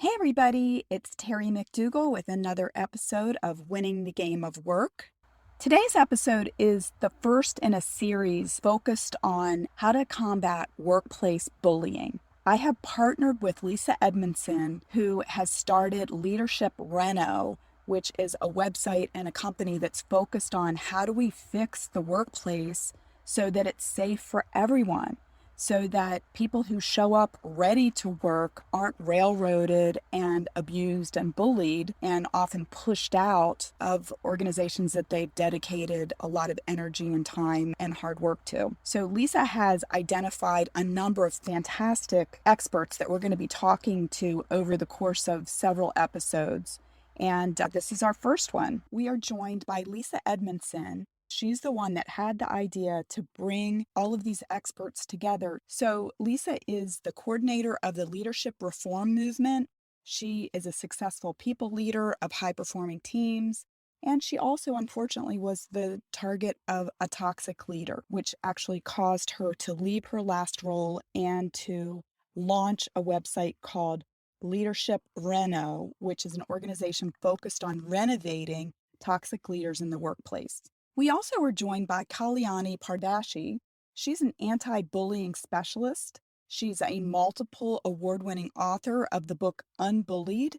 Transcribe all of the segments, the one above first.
Hey everybody, it's Terry McDougall with another episode of Winning the Game of Work. Today's episode is the first in a series focused on how to combat workplace bullying. I have partnered with Lisa Edmondson, who has started Leadership Reno, which is a website and a company that's focused on how do we fix the workplace so that it's safe for everyone, so that people who show up ready to work aren't railroaded and abused and bullied and often pushed out of organizations that they've dedicated a lot of energy and time and hard work to. So Lisa has identified a number of fantastic experts that we're going to be talking to over the course of several episodes. And this is our first one. We are joined by Lisa Edmondson. She's the one that had the idea to bring all of these experts together. So Lisa is the coordinator of the leadership reform movement. She is a successful people leader of high-performing teams. And she also, unfortunately, was the target of a toxic leader, which actually caused her to leave her last role and to launch a website called Leadership Reno, which is an organization focused on renovating toxic leaders in the workplace. We also were joined by Kalyani Pardeshi. She's an anti-bullying specialist. She's a multiple award-winning author of the book Unbullied,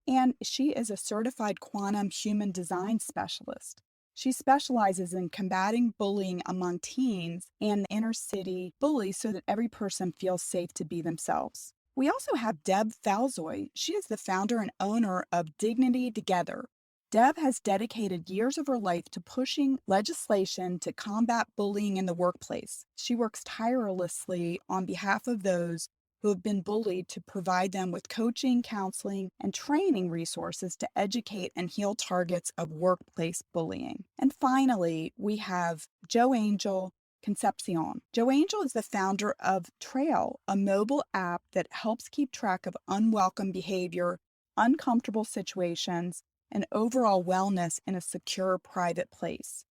and she is a certified quantum human design specialist. She specializes in combating bullying among teens and inner city bullies so that every person feels safe to be themselves. We also have Deb Falzoi. She is the founder and owner of Dignity Together. Deb has dedicated years of her life to pushing legislation to combat bullying in the workplace. She works tirelessly on behalf of those who have been bullied to provide them with coaching, counseling, and training resources to educate and heal targets of workplace bullying. And finally, we have Joangel Concepcion. Joangel is the founder of Trail, a mobile app that helps keep track of unwelcome behavior, uncomfortable situations, and overall wellness in a secure private place.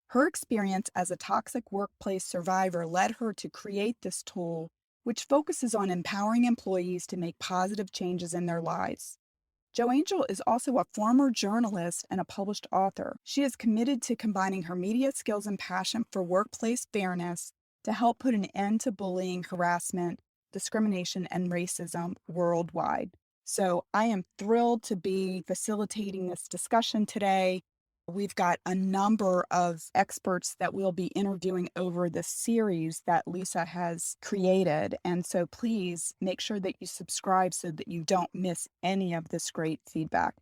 Her experience as a toxic workplace survivor led her to create this tool, which focuses on empowering employees to make positive changes in their lives. Joangel is also a former journalist and a published author. She is committed to combining her media skills and passion for workplace fairness to help put an end to bullying, harassment, discrimination, and racism worldwide. So I am thrilled to be facilitating this discussion today. We've got a number of experts that we'll be interviewing over the series that Lisa has created. And so please make sure that you subscribe so that you don't miss any of this great feedback.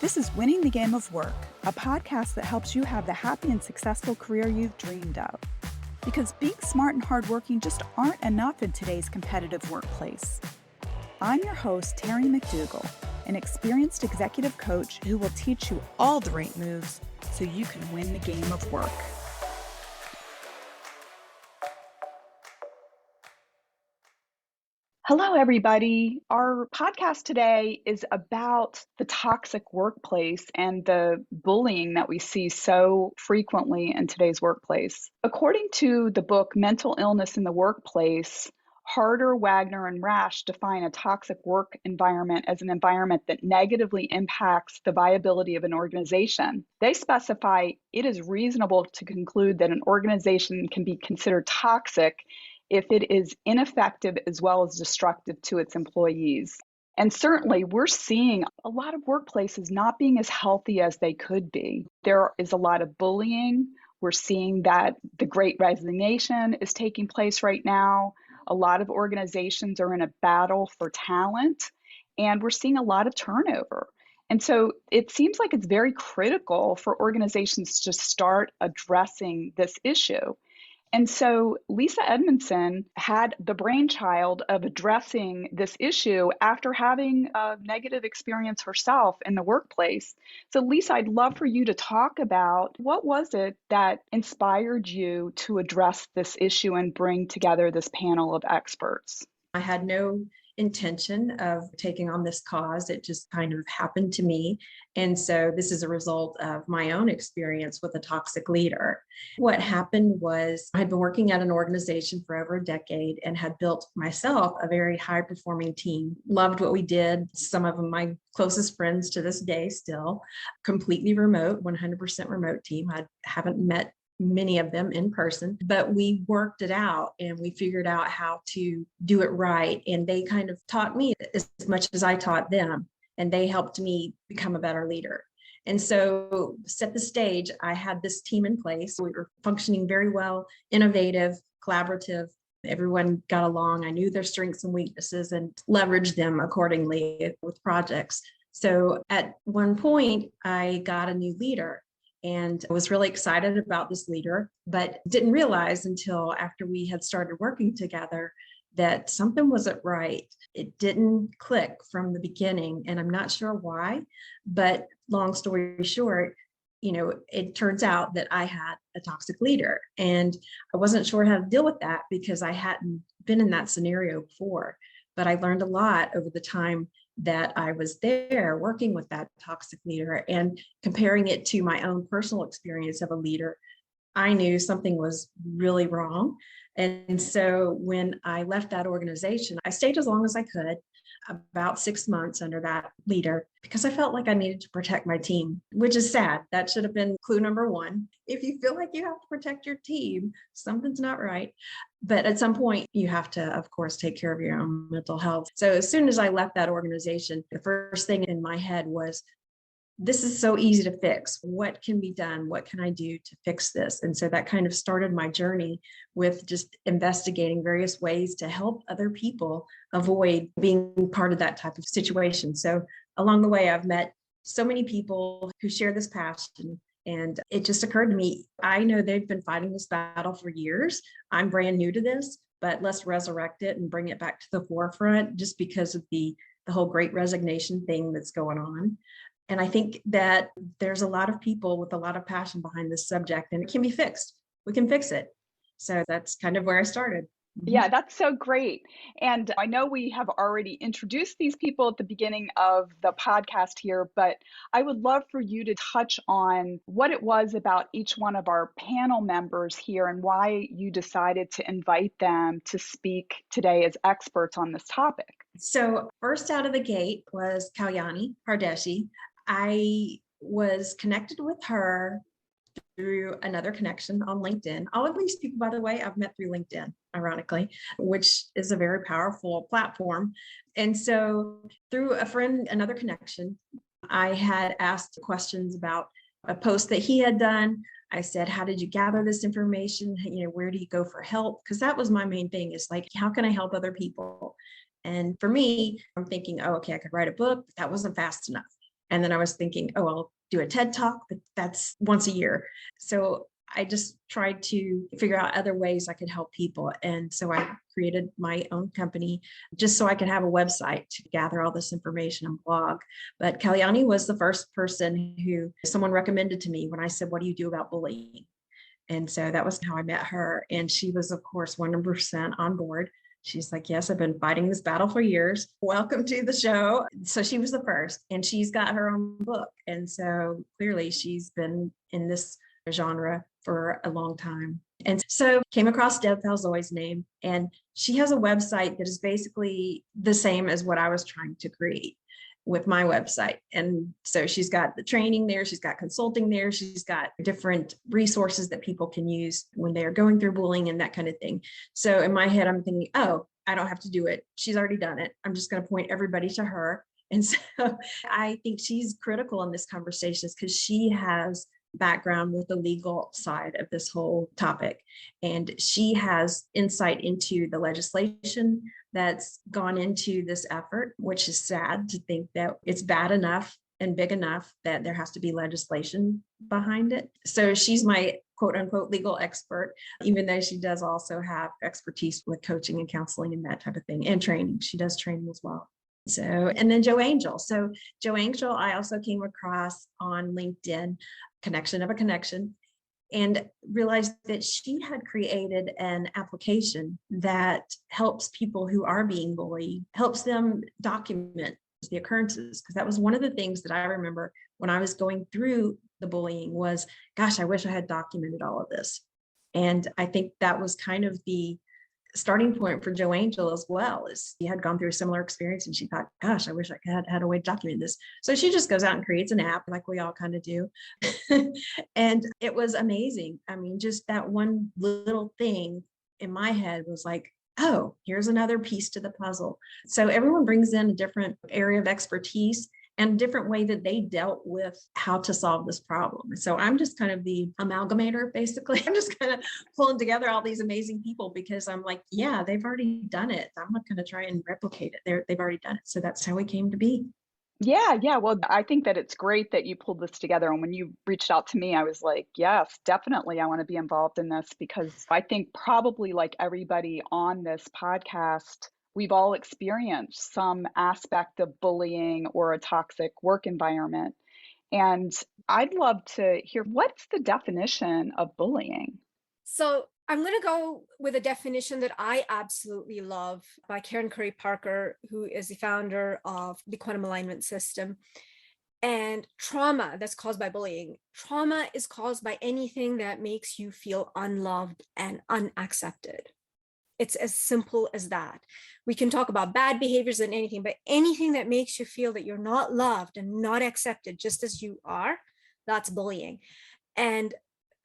This is Winning the Game of Work, a podcast that helps you have the happy and successful career you've dreamed of. Because being smart and hardworking just aren't enough in today's competitive workplace. I'm your host, Terry McDougall, an experienced executive coach who will teach you all the right moves so you can win the game of work. Hello, everybody. Our podcast today is about the toxic workplace and the bullying that we see so frequently in today's workplace. According to the book Mental Illness in the Workplace, Harder, Wagner, and Rash define a toxic work environment as an environment that negatively impacts the viability of an organization. They specify it is reasonable to conclude that an organization can be considered toxic if it is ineffective as well as destructive to its employees. And certainly, we're seeing a lot of workplaces not being as healthy as they could be. There is a lot of bullying. We're seeing that the Great Resignation is taking place right now. A lot of organizations are in a battle for talent, and we're seeing a lot of turnover. And so it seems like it's very critical for organizations to start addressing this issue. And so Lisa Edmondson had the brainchild of addressing this issue after having a negative experience herself in the workplace. So Lisa, I'd love for you to talk about what was it that inspired you to address this issue and bring together this panel of experts? I had no intention of taking on this cause. It just kind of happened to me. And so this is a result of my own experience with a toxic leader. What happened was I had been working at an organization for over a decade and had built myself a very high performing team. Loved what we did. Some of them, my closest friends to this day, still completely remote, 100% remote team. I haven't met many of them in person, but we worked it out and we figured out how to do it right. And they kind of taught me as much as I taught them, and they helped me become a better leader. And so, set the stage, I had this team in place. We were functioning very well, innovative, collaborative. Everyone got along. I knew their strengths and weaknesses and leveraged them accordingly with projects. So at one point, I got a new leader. And I was really excited about this leader, but didn't realize until after we had started working together that something wasn't right. It didn't click from the beginning, and I'm not sure why. But long story short, it turns out that I had a toxic leader, and I wasn't sure how to deal with that because I hadn't been in that scenario before. But I learned a lot over the time that I was there working with that toxic leader, and comparing it to my own personal experience of a leader, I knew something was really wrong. And so when I left that organization, I stayed as long as I could, about 6 months under that leader, because I felt like I needed to protect my team, which is sad. That should have been clue number one. If you feel like you have to protect your team, something's not right. But at some point, you have to, of course, take care of your own mental health. So as soon as I left that organization, the first thing in my head was, this is so easy to fix. What can be done? What can I do to fix this? And so that kind of started my journey with just investigating various ways to help other people avoid being part of that type of situation. So along the way, I've met so many people who share this passion. And it just occurred to me, I know they've been fighting this battle for years. I'm brand new to this, but let's resurrect it and bring it back to the forefront just because of the whole great resignation thing that's going on. And I think that there's a lot of people with a lot of passion behind this subject, and it can be fixed. We can fix it. So that's kind of where I started. Yeah, that's so great. And I know we have already introduced these people at the beginning of the podcast here, but I would love for you to touch on what it was about each one of our panel members here and why you decided to invite them to speak today as experts on this topic. So first out of the gate was Kalyani Pardeshi. I was connected with her through another connection on LinkedIn. All of these people, by the way, I've met through LinkedIn, ironically, which is a very powerful platform. And so through a friend, another connection, I had asked questions about a post that he had done. I said, how did you gather this information? Where do you go for help? Because that was my main thing, is like, how can I help other people? And for me, I'm thinking, oh, okay, I could write a book, but that wasn't fast enough. And then I was thinking, oh, I'll do a TED Talk, but that's once a year. So I just tried to figure out other ways I could help people. And so I created my own company just so I could have a website to gather all this information and blog. But Kalyani was the first person who someone recommended to me when I said, what do you do about bullying? And so that was how I met her. And she was, of course, 100% on board. She's like, yes, I've been fighting this battle for years. Welcome to the show. So she was the first, and she's got her own book. And so clearly she's been in this genre for a long time. And so came across Deb Falzoi's name, and she has a website that is basically the same as what I was trying to create with my website. And so she's got the training there, she's got consulting there, she's got different resources that people can use when they're going through bullying and that kind of thing. So in my head, I'm thinking, oh, I don't have to do it. She's already done it. I'm just going to point everybody to her. And so I think she's critical in this conversation because she has background with the legal side of this whole topic. And she has insight into the legislation that's gone into this effort, which is sad to think that it's bad enough and big enough that there has to be legislation behind it. So she's my quote unquote legal expert, even though she does also have expertise with coaching and counseling and that type of thing, and training. She does training as well. So, and then Joangel. So Joangel, I also came across on LinkedIn, connection of a connection. and realized that she had created an application that helps people who are being bullied, helps them document the occurrences. Because that was one of the things that I remember when I was going through the bullying was, gosh, I wish I had documented all of this. And I think that was kind of the starting point for Joangel as well, is she had gone through a similar experience and she thought, gosh, I wish I had a way to document this. So she just goes out and creates an app like we all kind of do. And it was amazing. I mean, just that one little thing in my head was like, oh, here's another piece to the puzzle. So everyone brings in a different area of expertise and different way that they dealt with how to solve this problem. So I'm just kind of the amalgamator, basically. I'm just kind of pulling together all these amazing people because I'm like, yeah, they've already done it. I'm not going to try and replicate it. They've already done it. So that's how we came to be. Yeah. Well, I think that it's great that you pulled this together. And when you reached out to me, I was like, yes, definitely. I want to be involved in this because I think probably like everybody on this podcast, we've all experienced some aspect of bullying or a toxic work environment. And I'd love to hear what's the definition of bullying? So I'm going to go with a definition that I absolutely love by Karen Curry Parker, who is the founder of the quantum alignment system. And trauma that's caused by bullying. Trauma is caused by anything that makes you feel unloved and unaccepted. It's as simple as that. We can talk about bad behaviors and anything, but anything that makes you feel that you're not loved and not accepted just as you are, that's bullying. And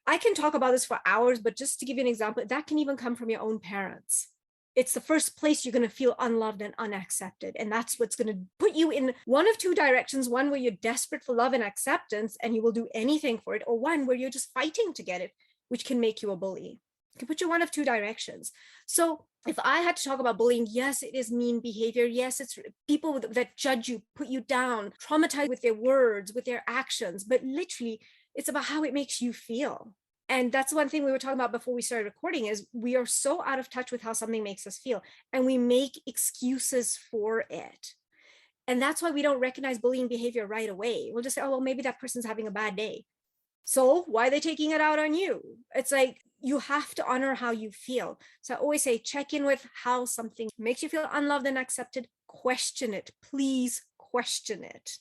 I can talk about this for hours, but just to give you an example, that can even come from your own parents. It's the first place you're going to feel unloved and unaccepted. And that's what's going to put you in one of two directions, one where you're desperate for love and acceptance and you will do anything for it, or one where you're just fighting to get it, which can make you a bully. It can put you one of two directions. So if I had to talk about bullying, yes, it is mean behavior. Yes, it's people that judge you, put you down, traumatize with their words, with their actions, but literally it's about how it makes you feel. And that's one thing we were talking about before we started recording is we are so out of touch with how something makes us feel and we make excuses for it. And that's why we don't recognize bullying behavior right away. We'll just say, oh, well, maybe that person's having a bad day. So why are they taking it out on you? It's like, you have to honor how you feel. So I always say, check in with how something makes you feel unloved and accepted. Question it. Please question it.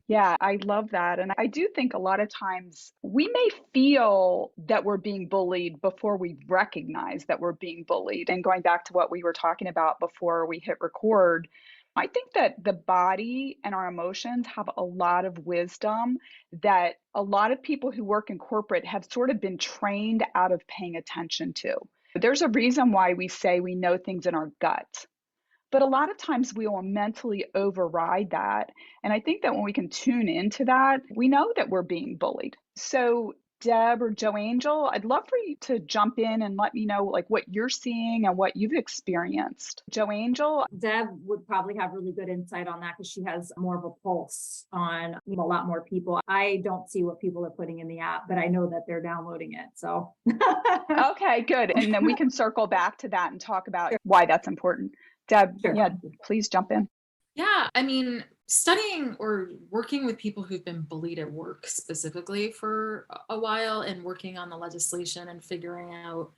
Yeah, I love that. And I do think a lot of times we may feel that we're being bullied before we recognize that we're being bullied. And going back to what we were talking about before we hit record, I think that the body and our emotions have a lot of wisdom that a lot of people who work in corporate have sort of been trained out of paying attention to. There's a reason why we say we know things in our gut. But a lot of times we will mentally override that. And I think that when we can tune into that, we know that we're being bullied. So Deb or Joangel, I'd love for you to jump in and let me know like what you're seeing and what you've experienced. Joangel? Deb would probably have really good insight on that because she has more of a pulse on a lot more people. I don't see what people are putting in the app, but I know that they're downloading it. So Okay, good. And then we can circle back to that and talk about why that's important. Deb, Sure. yeah, please jump in. Yeah, I mean, studying or working with people who've been bullied at work specifically for a while and working on the legislation and figuring out,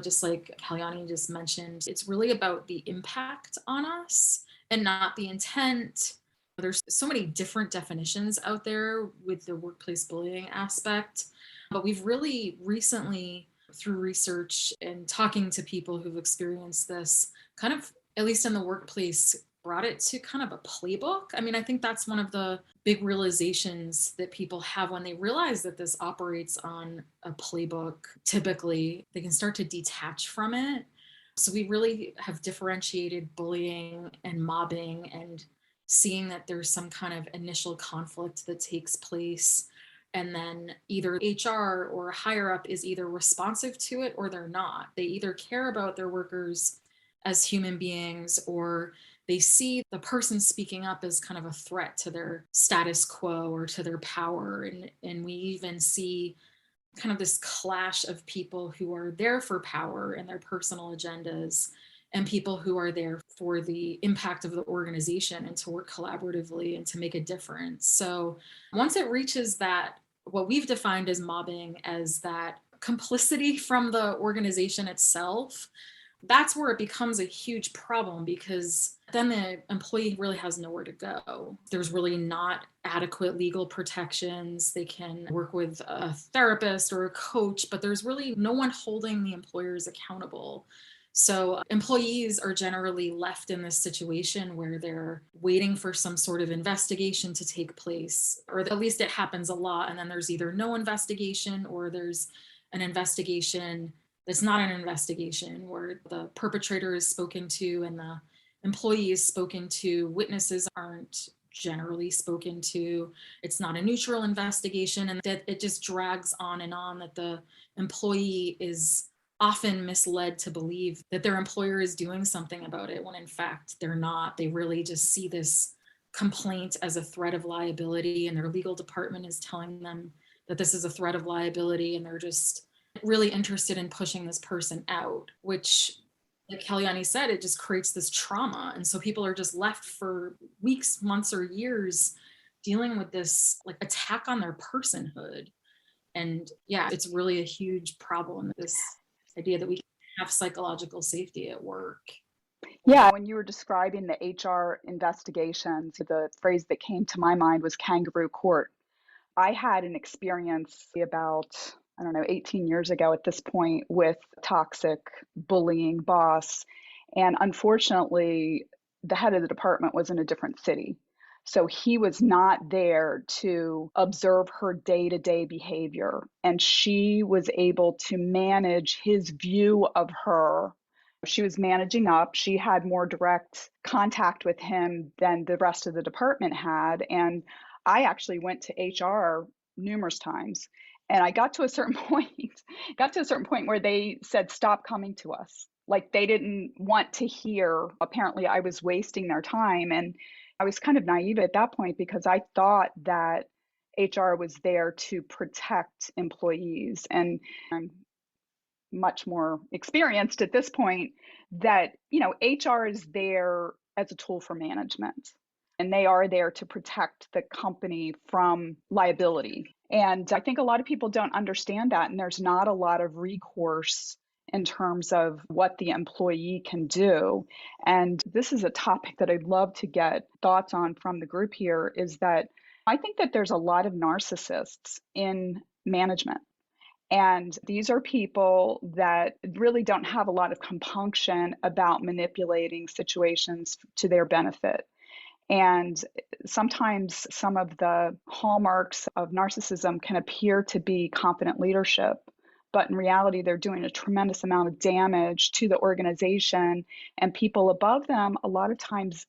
just like Kalyani just mentioned, it's really about the impact on us and not the intent. There's so many different definitions out there with the workplace bullying aspect, but we've really recently, through research and talking to people who've experienced this, kind of, at least in the workplace, brought it to kind of a playbook. I mean, I think that's one of the big realizations that people have when they realize that this operates on a playbook. Typically, they can start to detach from it. So we really have differentiated bullying and mobbing and seeing that there's some kind of initial conflict that takes place. And then either HR or higher up is either responsive to it or they're not. They either care about their workers as human beings or they see the person speaking up as kind of a threat to their status quo or to their power. And we even see kind of this clash of people who are there for power and their personal agendas and people who are there for the impact of the organization and to work collaboratively and to make a difference. So once it reaches that what we've defined as mobbing as that complicity from the organization itself. That's where it becomes a huge problem, because then the employee really has nowhere to go. There's really not adequate legal protections. They can work with a therapist or a coach, but there's really no one holding the employers accountable. So employees are generally left in this situation where they're waiting for some sort of investigation to take place, or at least it happens a lot. And then there's either no investigation, or there's an investigation that's not an investigation, where the perpetrator is spoken to and the employee is spoken to. Witnesses aren't generally spoken to. It's not a neutral investigation, and that it just drags on and on, that the employee is often misled to believe that their employer is doing something about it, when in fact they're not. They really just see this complaint as a threat of liability, and their legal department is telling them that this is a threat of liability, and they're just really interested in pushing this person out, which, like Kalyani said, it just creates this trauma. And so people are just left for weeks, months, or years dealing with this like attack on their personhood. And yeah, it's really a huge problem, this idea that we can have psychological safety at work. Yeah, when you were describing the HR investigations, the phrase that came to my mind was kangaroo court. I had an experience about, 18 years ago at this point, with a toxic bullying boss. And unfortunately, the head of the department was in a different city. So he was not there to observe her day-to-day behavior. And she was able to manage his view of her. She was managing up. She had more direct contact with him than the rest of the department had. And I actually went to HR numerous times, and I got to a certain point where they said, stop coming to us. Like, they didn't want to hear. Apparently I was wasting their time. And I was kind of naive at that point, because I thought that HR was there to protect employees. And I'm much more experienced at this point that, HR is there as a tool for management, and they are there to protect the company from liability. And I think a lot of people don't understand that, and there's not a lot of recourse in terms of what the employee can do. And this is a topic that I'd love to get thoughts on from the group here, is that I think that there's a lot of narcissists in management. And these are people that really don't have a lot of compunction about manipulating situations to their benefit. And sometimes some of the hallmarks of narcissism can appear to be confident leadership, but in reality, they're doing a tremendous amount of damage to the organization. And people above them, a lot of times,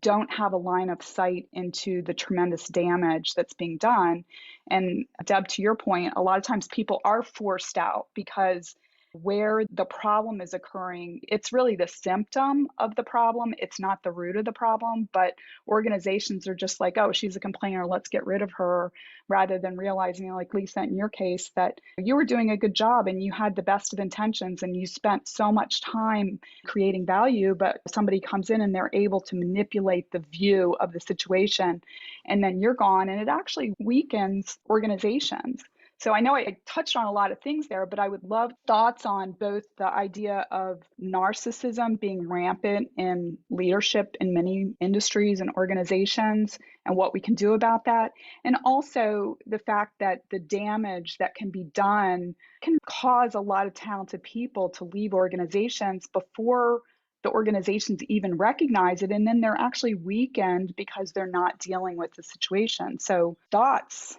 don't have a line of sight into the tremendous damage that's being done. And Deb, to your point, a lot of times people are forced out, because where the problem is occurring, it's really the symptom of the problem. It's not the root of the problem, but organizations are just like, oh, she's a complainer, let's get rid of her, rather than realizing, like Lisa, in your case, that you were doing a good job and you had the best of intentions and you spent so much time creating value, but somebody comes in and they're able to manipulate the view of the situation, and then you're gone, and it actually weakens organizations. So I know I touched on a lot of things there, but I would love thoughts on both the idea of narcissism being rampant in leadership in many industries and organizations, and what we can do about that. And also the fact that the damage that can be done can cause a lot of talented people to leave organizations before the organizations even recognize it. And then they're actually weakened because they're not dealing with the situation. So thoughts?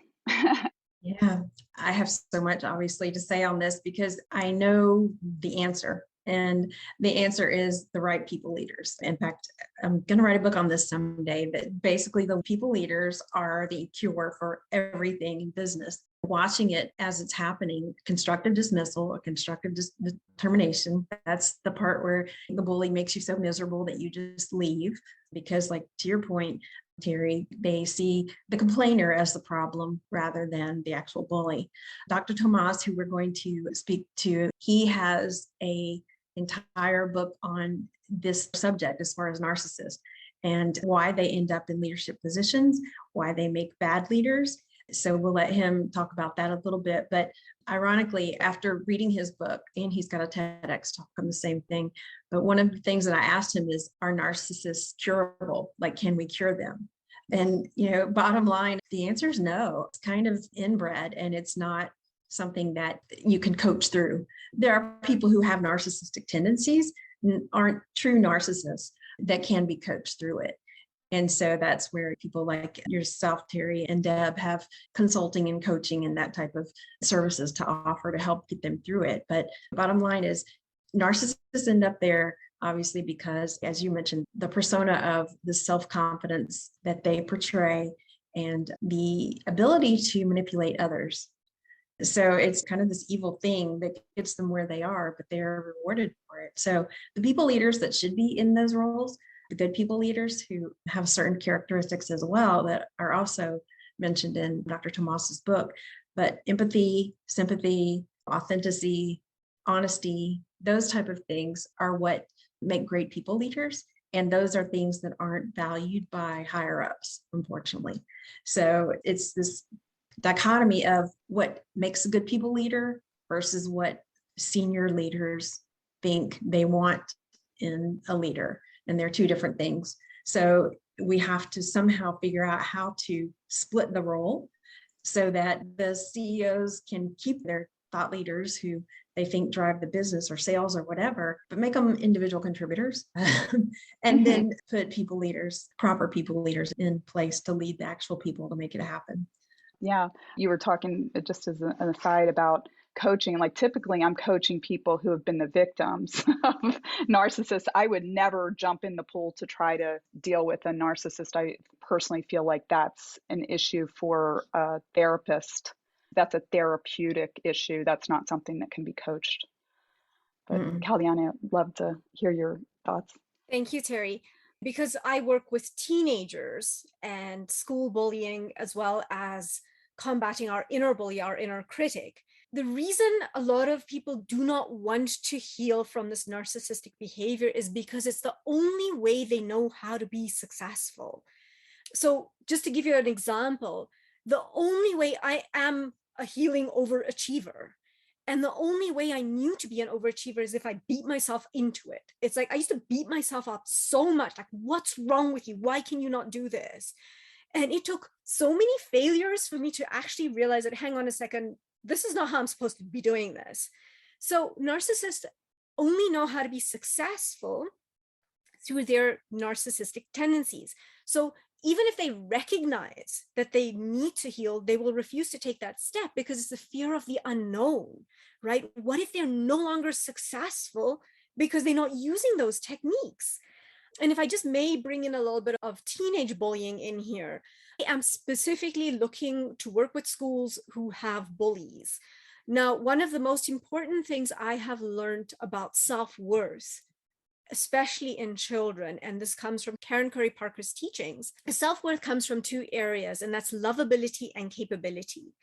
Yeah, I have so much obviously to say on this, because I know the answer. And the answer is the right people leaders. In fact, I'm going to write a book on this someday, but basically the people leaders are the cure for everything in business. Watching it as it's happening, constructive dismissal or constructive determination, that's the part where the bully makes you so miserable that you just leave. Because, like, to your point, Terry, they see the complainer as the problem rather than the actual bully. Dr. Tomas, who we're going to speak to, he has an entire book on this subject as far as narcissists and why they end up in leadership positions, why they make bad leaders. So we'll let him talk about that a little bit. But ironically, after reading his book, and he's got a TEDx talk on the same thing, but one of the things that I asked him is, are narcissists curable? Like, can we cure them? And, bottom line, the answer is no. It's kind of inbred, and it's not something that you can coach through. There are people who have narcissistic tendencies, aren't true narcissists, that can be coached through it. And so that's where people like yourself, Terry, and Deb have consulting and coaching and that type of services to offer to help get them through it. But bottom line is, narcissists end up there, obviously, because, as you mentioned, the persona of the self-confidence that they portray and the ability to manipulate others. So it's kind of this evil thing that gets them where they are, but they're rewarded for it. So the people leaders that should be in those roles, the good people leaders who have certain characteristics as well that are also mentioned in Dr. Tomas's book, but empathy, sympathy, authenticity, honesty, those type of things are what make great people leaders. And those are things that aren't valued by higher ups, unfortunately. So it's this dichotomy of what makes a good people leader versus what senior leaders think they want in a leader. And they're two different things. So we have to somehow figure out how to split the role so that the CEOs can keep their thought leaders who they think drive the business or sales or whatever, but make them individual contributors and then put people leaders, proper people leaders in place to lead the actual people to make it happen. Yeah. You were talking just as an aside about coaching. Like, typically I'm coaching people who have been the victims of narcissists. I would never jump in the pool to try to deal with a narcissist. I personally feel like that's an issue for a therapist. That's a therapeutic issue. That's not something that can be coached. But Kalyani, I'd love to hear your thoughts. Thank you, Terry. Because I work with teenagers and school bullying, as well as combating our inner bully, our inner critic. The reason a lot of people do not want to heal from this narcissistic behavior is because it's the only way they know how to be successful. So just to give you an example, the only way I am a healing overachiever, and the only way I knew to be an overachiever is if I beat myself into it. It's like I used to beat myself up so much, like, what's wrong with you? Why can you not do this? And it took so many failures for me to actually realize that, hang on a second, this is not how I'm supposed to be doing this. So narcissists only know how to be successful through their narcissistic tendencies. So even if they recognize that they need to heal, they will refuse to take that step because it's the fear of the unknown, right? What if they're no longer successful because they're not using those techniques? And if I just may bring in a little bit of teenage bullying in here, I am specifically looking to work with schools who have bullies. Now, one of the most important things I have learned about self-worth, especially in children, and this comes from Karen Curry Parker's teachings, self-worth comes from two areas, and that's lovability and capability.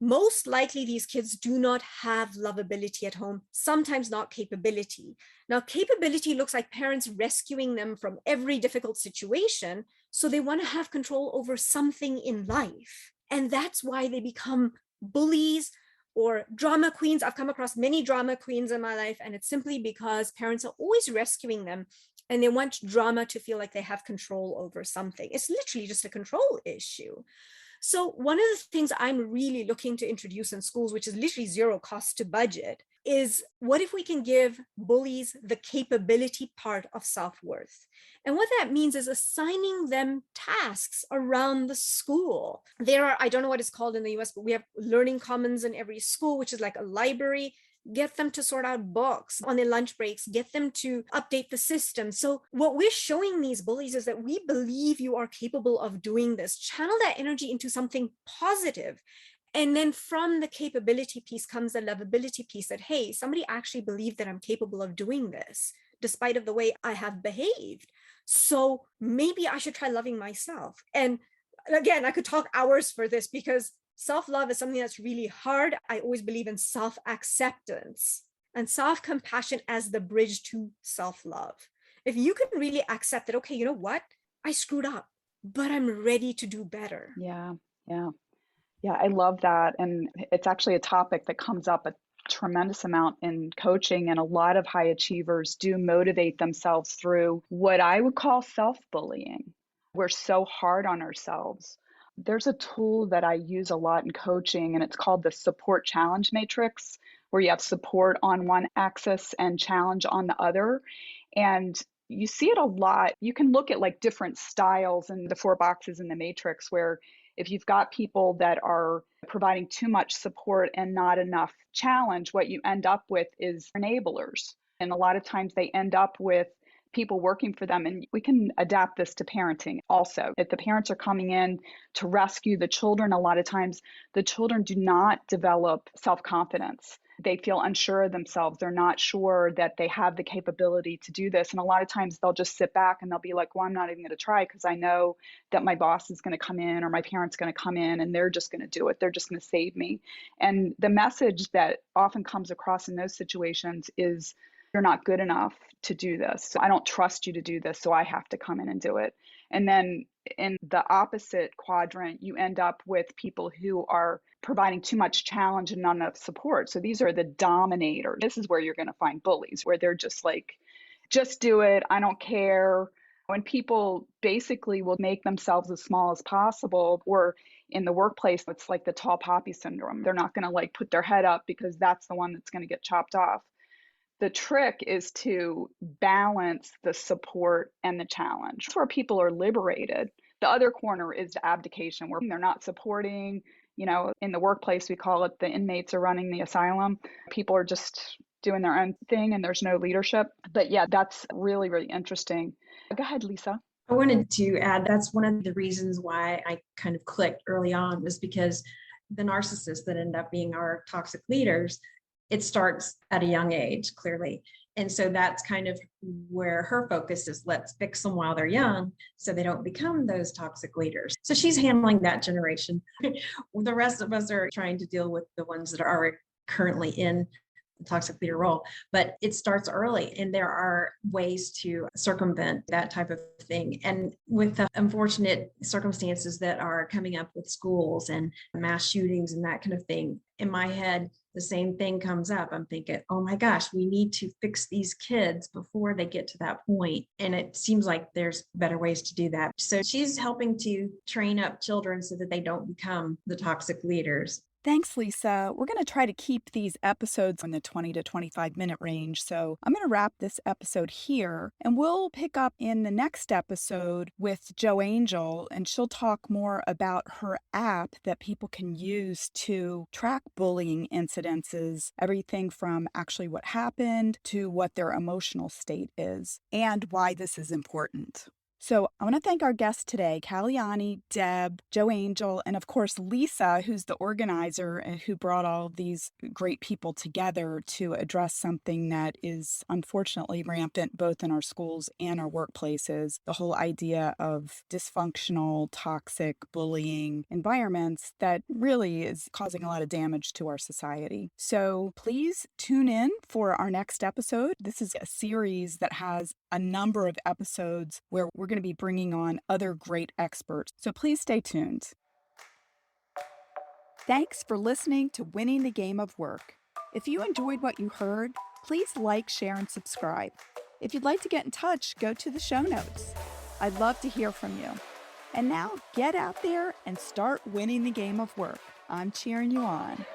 Most likely these kids do not have lovability at home, sometimes not capability. Now, capability looks like parents rescuing them from every difficult situation, so they want to have control over something in life. And that's why they become bullies or drama queens. I've come across many drama queens in my life, and it's simply because parents are always rescuing them and they want drama to feel like they have control over something. It's literally just a control issue. So one of the things I'm really looking to introduce in schools, which is literally zero cost to budget, is what if we can give bullies the capability part of self-worth? And what that means is assigning them tasks around the school. There are, I don't know what it's called in the US, but we have learning commons in every school, which is like a library. Get them to sort out books on their lunch breaks, get them to update the system. So what we're showing these bullies is that we believe you are capable of doing this. Channel that energy into something positive. And then from the capability piece comes the lovability piece that, hey, somebody actually believed that I'm capable of doing this, despite of the way I have behaved. So maybe I should try loving myself. And again, I could talk hours for this because self-love is something that's really hard. I always believe in self-acceptance and self-compassion as the bridge to self-love. If you can really accept that, okay, you know what? I screwed up, but I'm ready to do better. Yeah. Yeah, I love that. And it's actually a topic that comes up a tremendous amount in coaching. And a lot of high achievers do motivate themselves through what I would call self bullying. We're so hard on ourselves. There's a tool that I use a lot in coaching, and it's called the support challenge matrix, where you have support on one axis and challenge on the other. And you see it a lot. You can look at like different styles in the four boxes in the matrix, where if you've got people that are providing too much support and not enough challenge, what you end up with is enablers. And a lot of times they end up with people working for them. And we can adapt this to parenting also. If the parents are coming in to rescue the children, a lot of times the children do not develop self confidence. They feel unsure of themselves. They're not sure that they have the capability to do this. And a lot of times they'll just sit back and they'll be like, well, I'm not even going to try because I know that my boss is going to come in or my parent's going to come in and they're just going to do it. They're just going to save me. And the message that often comes across in those situations is, you're not good enough to do this. So I don't trust you to do this. So I have to come in and do it. And then in the opposite quadrant, you end up with people who are providing too much challenge and not enough support. So these are the dominators. This is where you're going to find bullies, where they're just like, just do it. I don't care. When people basically will make themselves as small as possible, or in the workplace, it's like the tall poppy syndrome. They're not going to like put their head up because that's the one that's going to get chopped off. The trick is to balance the support and the challenge. That's where people are liberated. The other corner is the abdication, where they're not supporting. In the workplace, we call it the inmates are running the asylum. People are just doing their own thing and there's no leadership. But yeah, that's really, really interesting. Go ahead, Lisa. I wanted to add that's one of the reasons why I kind of clicked early on, was because the narcissists that end up being our toxic leaders, it starts at a young age, clearly. And so that's kind of where her focus is. Let's fix them while they're young so they don't become those toxic leaders. So she's handling that generation. The rest of us are trying to deal with the ones that are currently in the toxic leader role. But it starts early, and there are ways to circumvent that type of thing. And with the unfortunate circumstances that are coming up with schools and mass shootings and that kind of thing, in my head, the same thing comes up. I'm thinking, oh my gosh, we need to fix these kids before they get to that point. And it seems like there's better ways to do that. So she's helping to train up children so that they don't become the toxic leaders. Thanks, Lisa. We're going to try to keep these episodes in the 20 to 25 minute range. So I'm going to wrap this episode here, and we'll pick up in the next episode with Joangel, and she'll talk more about her app that people can use to track bullying incidences, everything from actually what happened to what their emotional state is and why this is important. So I want to thank our guests today, Kalyani, Deb, Joangel, and of course, Lisa, who's the organizer and who brought all of these great people together to address something that is unfortunately rampant both in our schools and our workplaces. The whole idea of dysfunctional, toxic, bullying environments that really is causing a lot of damage to our society. So please tune in for our next episode. This is a series that has a number of episodes where we're going to be bringing on other great experts. So please stay tuned. Thanks for listening to Winning the Game of Work. If you enjoyed what you heard, please like, share, and subscribe. If you'd like to get in touch, go to the show notes. I'd love to hear from you. And now get out there and start winning the game of work. I'm cheering you on.